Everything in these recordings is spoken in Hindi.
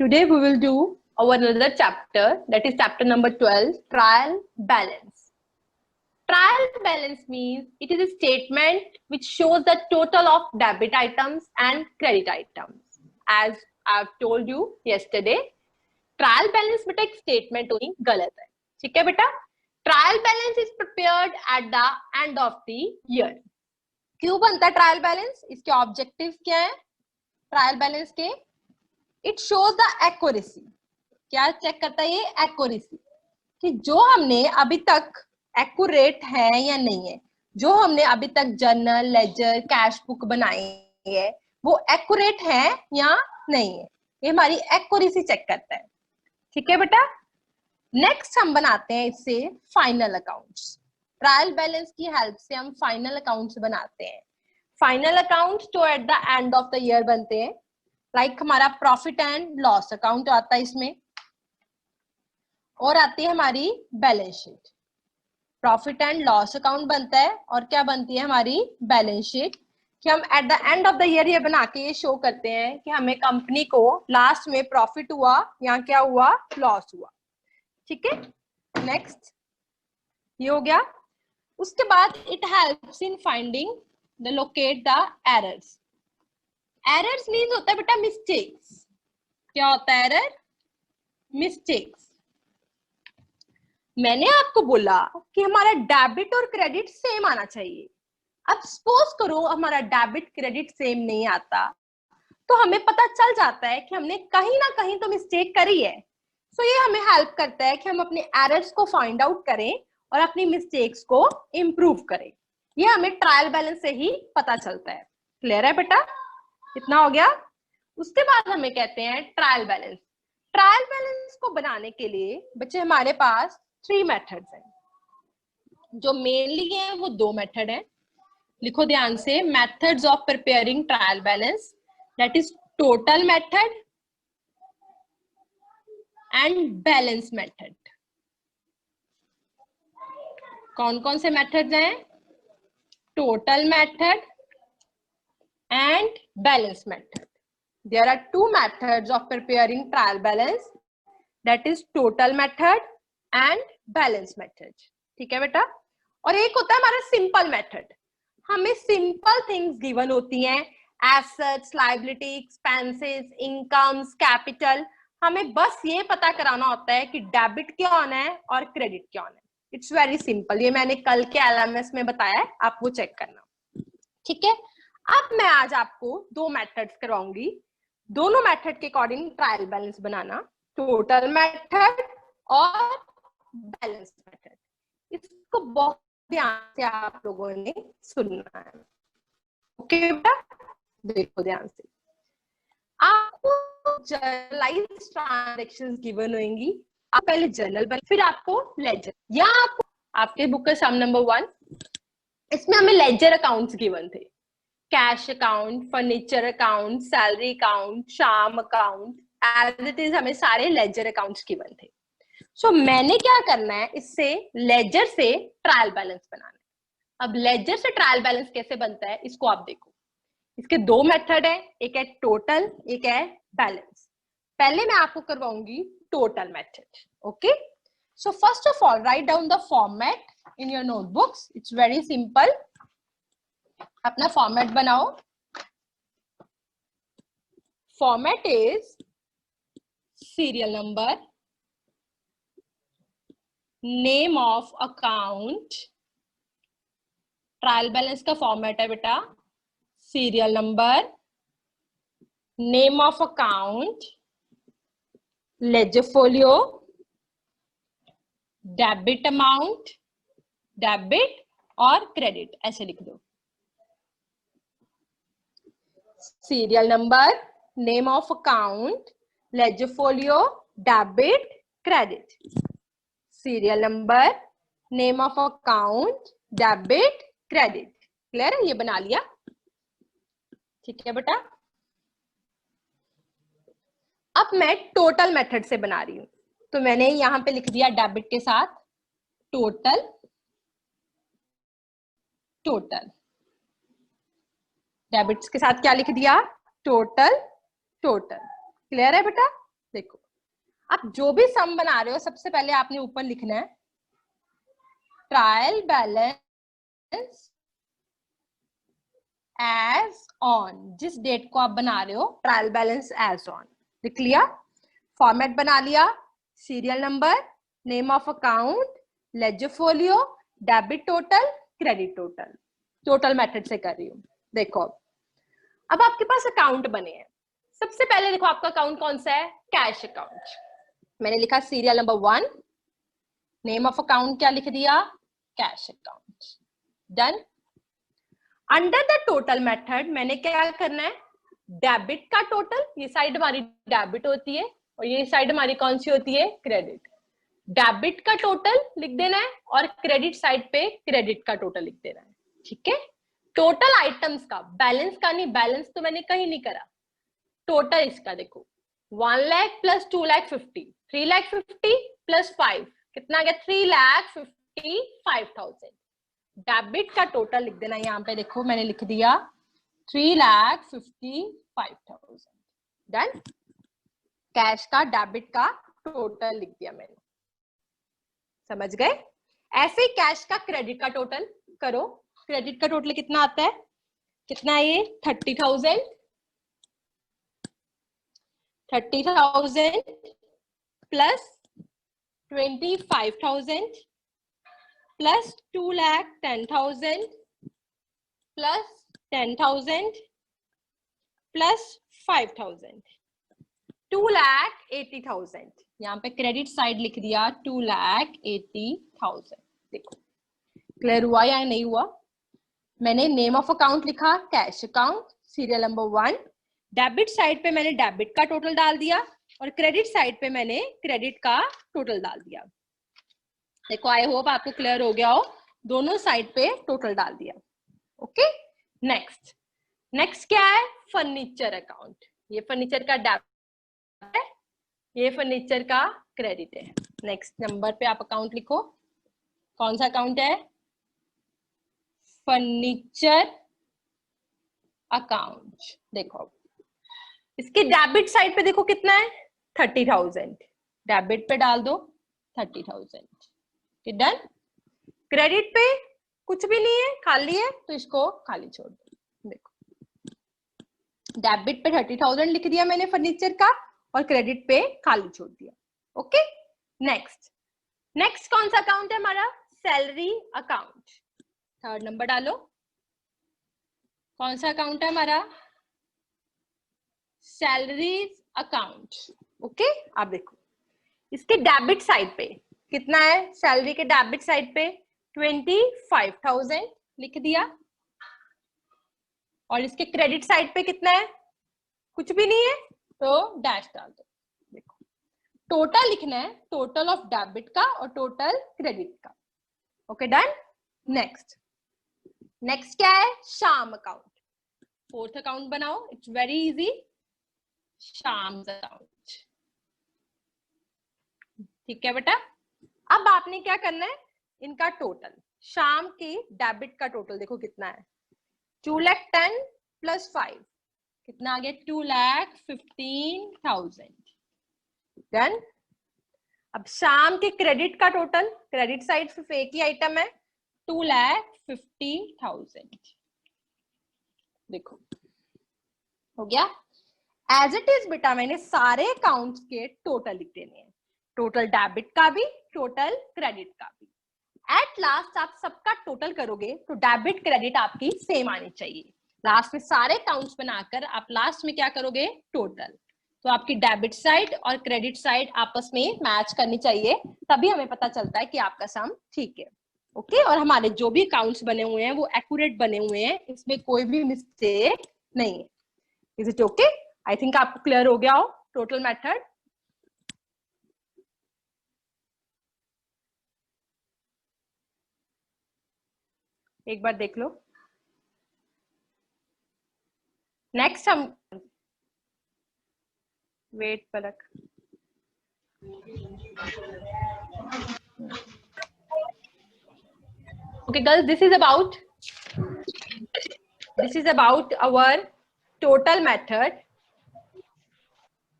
Today we will do our another chapter, that is chapter number 12, trial balance. Trial balance means it is a statement which shows the total of debit items and credit items. As I've told you yesterday, trial balance बेटा एक statement होनी गलत है, ठीक है बेटा? Trial balance is prepared at the end of the year. क्यों बनता है ट्रायल बैलेंस? इसके ऑब्जेक्टिव्स क्या है ट्रायल बैलेंस के? It shows the accuracy. क्या चेक करता है ये? एक्यूरेसी, कि जो हमने अभी तक एक्यूरेट है या नहीं है, जो हमने अभी तक जर्नल, लेजर, कैश बुक बनाई है वो एक्यूरेट है या नहीं है, ये हमारी एक्यूरेसी चेक करता है, ठीक है बेटा? नेक्स्ट हम बनाते हैं इससे फाइनल अकाउंट्स. ट्रायल बैलेंस की हेल्प से हम फाइनल अकाउंट्स बनाते हैं. फाइनल अकाउंट्स तो at the end of the year बनते हैं. लाइक हमारा प्रॉफिट एंड लॉस अकाउंट आता है इसमें, और आती है हमारी balance sheet. Profit and loss account बनता है और क्या बनती है हमारी बैलेंस शीट, कि हम at the end of the year ये बना के ये शो करते हैं कि हमें कंपनी को लास्ट में प्रॉफिट हुआ या क्या हुआ, लॉस हुआ, ठीक है? नेक्स्ट ये हो गया. उसके बाद it helps in finding the locate the errors. Errors means होता है बेटा मिस्टेक्स. क्या होता है एरर? मिस्टेक्स. मैंने आपको बोला कि हमारा डेबिट और क्रेडिट सेम आना चाहिए. अब सपोज करो हमारा डेबिट क्रेडिट सेम नहीं आता, तो हमें पता चल जाता है कि हमने कहीं ना कहीं तो मिस्टेक करी है. सो ये हमें हेल्प करता है कि हम अपने एरर्स को फाइंड आउट करें और अपनी मिस्टेक्स को इम्प्रूव करें. ये हमें ट्रायल बैलेंस से ही पता चलता है. क्लियर है बेटा? इतना हो गया. उसके बाद हमें कहते हैं ट्रायल बैलेंस. ट्रायल बैलेंस को बनाने के लिए बच्चे हमारे पास 3 मेथड्स हैं. जो मेनली है वो 2 मेथड है. लिखो ध्यान से, methods of preparing trial balance, that is total method and balance method. कौन कौन से मेथड्स हैं? Total method and balance method. There are 2 methods of preparing trial balance, that is total method and balance method. ठीक है बेटा? और एक होता है हमारा सिंपल मेथड. हमें सिंपल थिंग्स गिवन होती हैं, assets, liability, expenses, incomes, capital. हमें बस ये पता कराना होता है कि डेबिट क्या होना है और क्रेडिट क्या होना है. It's very simple. ये मैंने कल के एलएमएस में बताया है, आप वो चेक करना, ठीक है? अब मैं आज आपको 2 मेथड्स करवाऊंगी. दोनों मेथड के अकॉर्डिंग ट्रायल बैलेंस बनाना, टोटल मेथड और बैलेंस मेथड. इसको बहुत ध्यान से आप लोगों ने सुनना है. ओके बेटा? देखो ध्यान से. आपको जर्नलाइज ट्रांजैक्शंस गिवन होंगी. आप पहले जर्नल बना, फिर आपको लेजर, या आपको आपके बुक का सम नंबर 1, इसमें हमें लेजर अकाउंट्स गिवन थे. Cash account, furniture account, salary account, शाम अकाउंट, एज इट इज हमें सारे लेजर अकाउंट्स गिवन थे. सो मैंने क्या करना है, इससे लेजर से ट्रायल बैलेंस बनाना है. अब लेजर से ट्रायल बैलेंस कैसे बनता है इसको आप देखो. इसके 2 मेथड है, एक है टोटल, एक है बैलेंस. पहले मैं आपको करवाऊंगी total method. Okay? So first of all write down the format in your notebooks. It's very simple. अपना फॉर्मेट बनाओ. Format is serial number, name of account. Trial balance का फॉर्मेट है बेटा serial number, name of account, ledger folio, debit amount, debit और क्रेडिट, ऐसे लिख दो. Serial number, name of account, ledger folio, debit, credit. Serial number, name of account, debit, credit. Clear है? ये बना लिया, ठीक है बेटा? अब मैं टोटल मेथड से बना रही हूं, तो मैंने यहां पे लिख दिया डेबिट के साथ टोटल. टोटल डेबिट्स के साथ क्या लिख दिया? टोटल. टोटल. क्लियर है बेटा? देखो आप जो भी सम बना रहे हो सबसे पहले आपने ऊपर लिखना है ट्रायल बैलेंस एज ऑन। जिस डेट को आप बना रहे हो ट्रायल बैलेंस एज ऑन लिख लिया, फॉर्मेट बना लिया, serial number, name of account, ledger folio, debit total, credit total. Total method से कर रही हूँ। देखो अब आपके पास अकाउंट बने हैं। सबसे पहले देखो आपका अकाउंट कौन सा है, कैश अकाउंट। मैंने लिखा serial number 1, name of account क्या लिख दिया, cash account. Done. Under the total method मैंने क्या करना है, डेबिट का टोटल, ये साइड हमारी डेबिट होती है और ये साइड हमारी कौन सी होती है, क्रेडिट। डेबिट का टोटल लिख देना है और क्रेडिट साइड पे क्रेडिट का टोटल लिख देना है। ठीक है, टोटल आइटम्स का, बैलेंस का नहीं, बैलेंस तो मैंने कहीं नहीं करा। टोटल इसका देखो 1 लाख प्लस 2 लाख 50, 3 लाख 50 प्लस 5 कितना गया, 3 लाख 55,000। डेबिट का टोटल लिख देना, यहाँ पे देखो मैंने लिख दिया 3 लाख 55,000। डन। कैश का डेबिट का टोटल लिख दिया मैंने, समझ गए। ऐसे ही कैश का क्रेडिट का टोटल करो। क्रेडिट का टोटल कितना आता है, कितना है ये, 30,000 प्लस 25,000 प्लस 2,10,000 प्लस 10,000 प्लस 5,000, 2,80,000। यहाँ पे क्रेडिट साइड लिख दिया 2,80,000। देखो क्लियर हुआ या नहीं हुआ। मैंने नेम ऑफ अकाउंट लिखा cash account, serial number 1। Debit side पे मैंने डेबिट का टोटल डाल दिया और क्रेडिट साइड पे मैंने क्रेडिट का टोटल डाल दिया। देखो आई होप आपको क्लियर हो गया हो, दोनों साइड पे टोटल डाल दिया। Okay, next. नेक्स्ट क्या है, फर्नीचर अकाउंट। ये फर्नीचर का डेबिट है, ये फर्नीचर का क्रेडिट है। नेक्स्ट नंबर पे आप अकाउंट लिखो, कौन सा अकाउंट है, फर्नीचर अकाउंट। देखो इसके डेबिट साइड पे देखो कितना है, 30,000। डेबिट पे डाल दो 30,000। डन। क्रेडिट पे कुछ भी नहीं है, खाली है, तो इसको खाली छोड़ दो। देखो डेबिट पे 30,000 लिख दिया मैंने फर्नीचर का और क्रेडिट पे खाली छोड़ दिया। Okay, next. नेक्स्ट कौन सा अकाउंट है हमारा, सैलरी अकाउंट। थर्ड नंबर डालो, कौन सा अकाउंट है हमारा, सैलरीज अकाउंट। ओके, आप देखो इसके डेबिट साइड पे कितना है, सैलरी के डेबिट साइड पे 25,000 लिख दिया और इसके क्रेडिट साइड पे कितना है, कुछ भी नहीं है, तो डैश डाल दो। देखो टोटल लिखना है, टोटल ऑफ डेबिट का और टोटल क्रेडिट का। Okay done. नेक्स्ट। नेक्स्ट क्या है, शाम अकाउंट। फोर्थ अकाउंट बनाओ, इट्स वेरी इजी, शाम अकाउंट। ठीक है बेटा, अब आपने क्या करना है, इनका टोटल, शाम की डेबिट का टोटल देखो कितना है, 2,10,000 प्लस 5 कितना आ गया, 2,15,000। डन। अब शाम के क्रेडिट का टोटल, क्रेडिट साइड सिर्फ एक ही आइटम है, 2,50,000। देखो हो गया। एज इट इज बेटा मैंने सारे अकाउंट्स के टोटल लिख देने हैं, टोटल डेबिट का भी, टोटल क्रेडिट का भी। एट लास्ट आप सबका टोटल करोगे तो डेबिट क्रेडिट आपकी सेम आनी चाहिए। लास्ट में सारे अकाउंट्स बनाकर आप लास्ट में क्या करोगे, टोटल। तो आपकी डेबिट साइड और क्रेडिट साइड आपस में मैच करनी चाहिए, तभी हमें पता चलता है कि आपका सम ठीक है। ओके, और हमारे जो भी अकाउंट्स बने हुए हैं वो एक्यूरेट बने हुए हैं, इसमें कोई भी मिस्टेक नहीं है। Is it okay? I think आपको क्लियर हो गया हो टोटल मेथड। एक बार देख लो। नेक्स्ट हम wait Palak, okay girls, this is about our total method.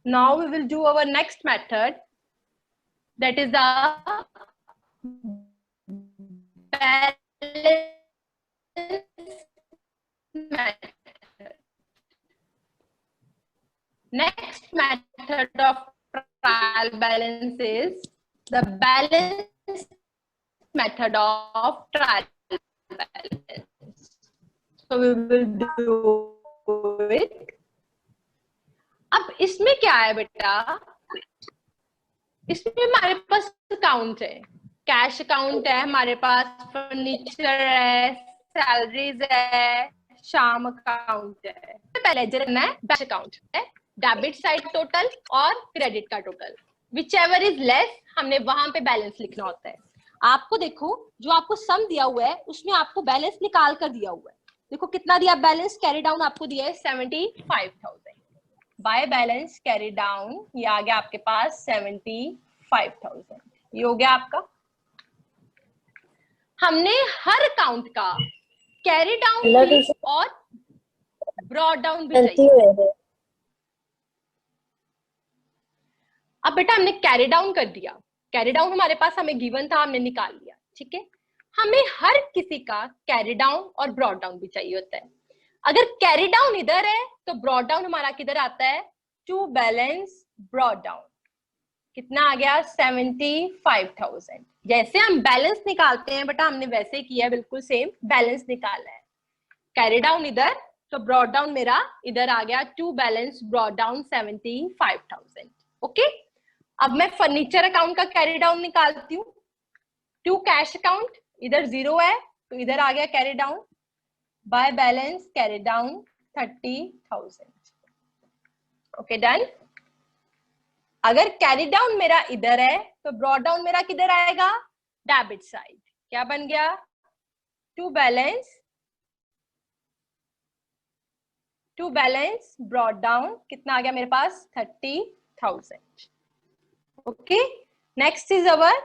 Now we will do our next method, that is the balance method. Next method of trial balance is the balance method of trial balance. So we will do it. अब इसमें क्या है बेटा, इसमें हमारे पास अकाउंट है, कैश अकाउंट है हमारे पास, फर्नीचर है, सैलरीज है, शाम अकाउंट है। पहले करना है बैलेंस अकाउंट है, डेबिट साइड टोटल और क्रेडिट का total, which ever is less हमने वहां पे बैलेंस लिखना होता है। आपको देखो जो आपको सम दिया हुआ है उसमें आपको बैलेंस निकाल कर दिया हुआ है। देखो कितना दिया बैलेंस, कैरी डाउन आपको दिया है 75,000, बाय बैलेंस कैरी डाउन ये आ गया आपके पास 75,000, ये हो गया आपका। हमने हर अकाउंट का कैरी डाउन भी और ब्रॉड डाउन भी चाहिए। अब बेटा हमने कैरी डाउन कर दिया, कैरी डाउन हमारे पास हमें गिवन था, हमने निकाल लिया, ठीक है। हमें हर किसी का कैरी डाउन और ब्रॉड डाउन भी चाहिए होता है। अगर कैरी डाउन इधर है तो ब्रॉड डाउन हमारा किधर आता है, टू बैलेंस ब्रॉड डाउन। कितना आ गया 75,000। जैसे हम बैलेंस निकालते हैं बेटा हमने वैसे किया है, बिल्कुल सेम बैलेंस निकाला है। कैरी डाउन इधर तो ब्रॉड डाउन मेरा इधर आ गया, to balance brought down 75,000। Okay, अब मैं फर्नीचर अकाउंट का कैरी डाउन निकालती हूँ। टू कैश अकाउंट इधर 0 है तो इधर आ गया carry down, by balance carry down 30,000। Okay done. अगर कैरी डाउन मेरा इधर है तो ब्रॉड डाउन मेरा किधर आएगा, डेबिट साइड। क्या बन गया, टू बैलेंस ब्रॉड डाउन कितना आ गया मेरे पास 30,000। ओके, नेक्स्ट इज अवर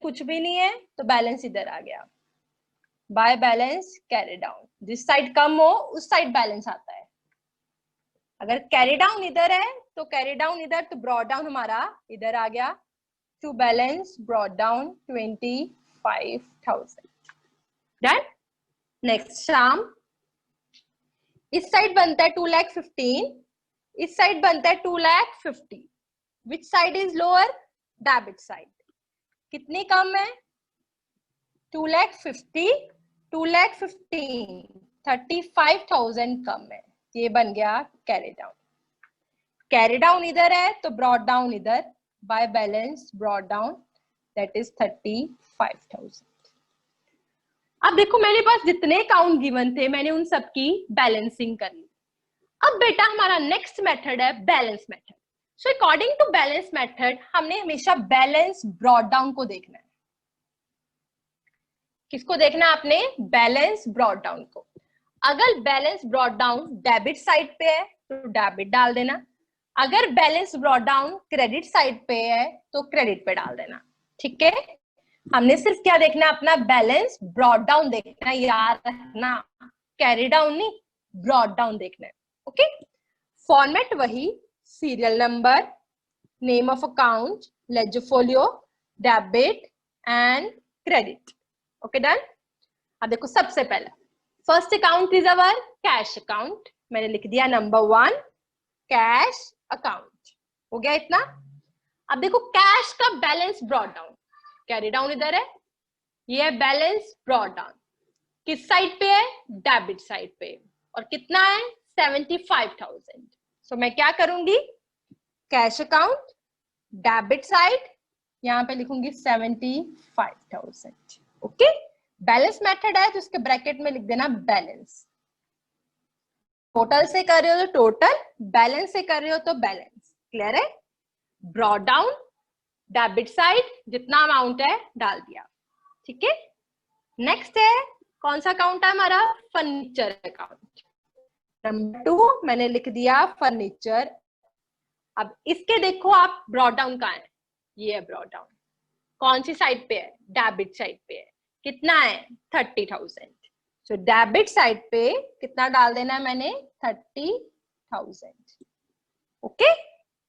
कुछ भी नहीं है तो बैलेंस इधर आ गया, बाय बैलेंस कैरी डाउन। जिस साइड कम हो उस साइड बैलेंस आता है। अगर कैरी डाउन इधर है तो कैरी डाउन इधर, तो ब्रॉड डाउन हमारा इधर आ गया, to balance brought down 25,000। Done. Next शाम, इस साइड बनता है 2,15,000, इस साइड बनता है 2,50,000। Which side is lower, debit side. कितनी कम है 2,50,000, 2,15,000, 35,000 कम है, ये बन गया कैरी डाउन। कैरी डाउन इधर है तो ब्रॉड डाउन इधर, by balance brought down that is 35,000। अब देखो मेरे पास जितने अकाउंट गिवन थे मैंने उन सबकी बैलेंसिंग कर ली। अब बेटा हमारा नेक्स्ट मेथड है balance method. So according to balance method हमने हमेशा बैलेंस ब्रॉड डाउन को देखना है। किसको देखना है आपने, बैलेंस ब्रॉड डाउन को। अगर balance brought down debit side पे है तो डेबिट डाल देना, अगर balance brought down credit side पे है तो क्रेडिट पे डाल देना, ठीक है। हमने सिर्फ क्या देखना है, अपना बैलेंस ब्रॉड डाउन देखना है, याद रखना, कैरी डाउन नहीं ब्रॉड डाउन देखना है। ओके, फॉर्मेट वही, serial number, name of account, ledger folio, debit and credit. Okay done. अब देखो सबसे पहला first account is our cash account, मैंने लिख दिया नंबर 1 कैश अकाउंट, हो गया इतना। अब देखो कैश का balance brought down, carry down इधर है, ये है बैलेंस ब्रॉड डाउन, किस साइड पे है, डेबिट साइड पे, और कितना है 75,000। सो मैं क्या करूंगी, कैश अकाउंट डेबिट साइड, यहां पे लिखूंगी 75,000। ओके, बैलेंस मेथड है तो इसके ब्रैकेट में लिख देना बैलेंस। टोटल से कर रहे हो तो टोटल, बैलेंस से कर रहे हो तो बैलेंस। क्लियर है, ब्रॉड डाउन डेबिट साइड जितना अमाउंट है डाल दिया, ठीक है। नेक्स्ट है कौन सा अकाउंट है हमारा, फर्नीचर अकाउंट, नंबर 2 मैंने लिख दिया फर्नीचर। अब इसके देखो आप ब्रॉड डाउन कहाँ है, ये है ब्रॉड डाउन, कौन सी साइड पे है, डेबिट साइड पे है, कितना है 30,000। सो डेबिट साइड पे कितना डाल देना है मैंने 30,000. Okay,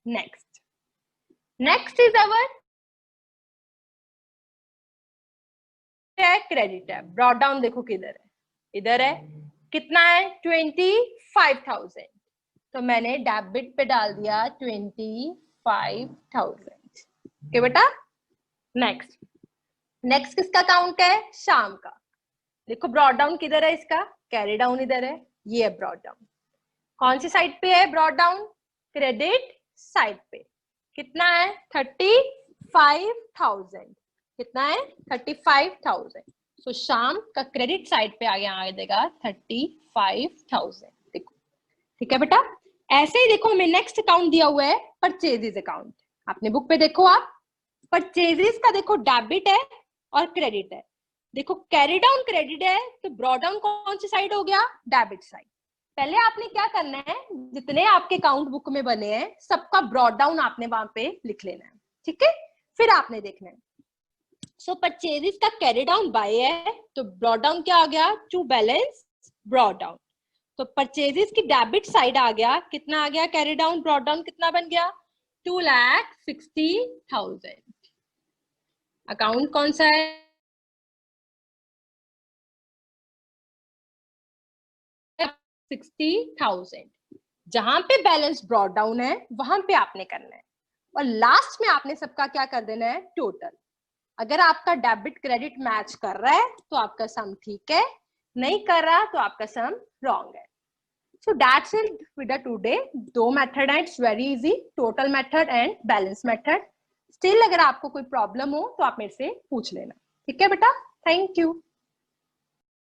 next is our credit है. ब्रॉट डाउन देखो किधर है, इधर है. कितना है 25,000. तो मैंने डेबिट पे डाल दिया 25,000. ओके बेटा. नेक्स्ट किसका काउंट है? शाम का. देखो ब्रॉट डाउन किधर है इसका? कैरी डाउन इधर है. ये है ब्रॉट डाउन. कौन सी साइड पे है ब्रॉट डाउन? क्रेडिट साइड पे. कितना है 35,000. कितना है 35,000. सो शाम का क्रेडिट साइड पे आ देगा 35,000. देखो ठीक है बेटा. ऐसे ही देखो हमें नेक्स्ट अकाउंट दिया हुआ है परचेजेस अकाउंट. अपने बुक पे देखो आप, परचेजेस का देखो डेबिट है और क्रेडिट है. देखो कैरी डाउन क्रेडिट है तो ब्रॉट डाउन कौन सी साइड हो गया? Debit side. पहले आपने क्या करना है, जितने आपके अकाउंट बुक में बने हैं सबका ब्रॉट डाउन आपने वहां पे लिख लेना है. ठीक है, फिर आपने देखना है. सो परचेजेस का कैरी डाउन बाय है तो ब्रॉट डाउन क्या आ गया? To balance brought down. तो परचेजेस की डेबिट साइड आ गया. कितना आ गया कैरी डाउन? ब्रॉट डाउन कितना बन गया? 2,60,000. अकाउंट कौन सा है? $60,000. जहां पे बैलेंस ब्रॉट डाउन है वहां पे आपने करना है. और लास्ट में आपने सबका क्या कर देना है? टोटल. अगर आपका डेबिट क्रेडिट मैच कर रहा है तो आपका सम ठीक है, नहीं कर रहा तो आपका सम रॉन्ग है. So that's it with today. 2 method है, it's very easy. Total method and balance method. Still अगर आपको कोई प्रॉब्लम हो तो आप मेरे से पूछ लेना. ठीक है बेटा. Thank you.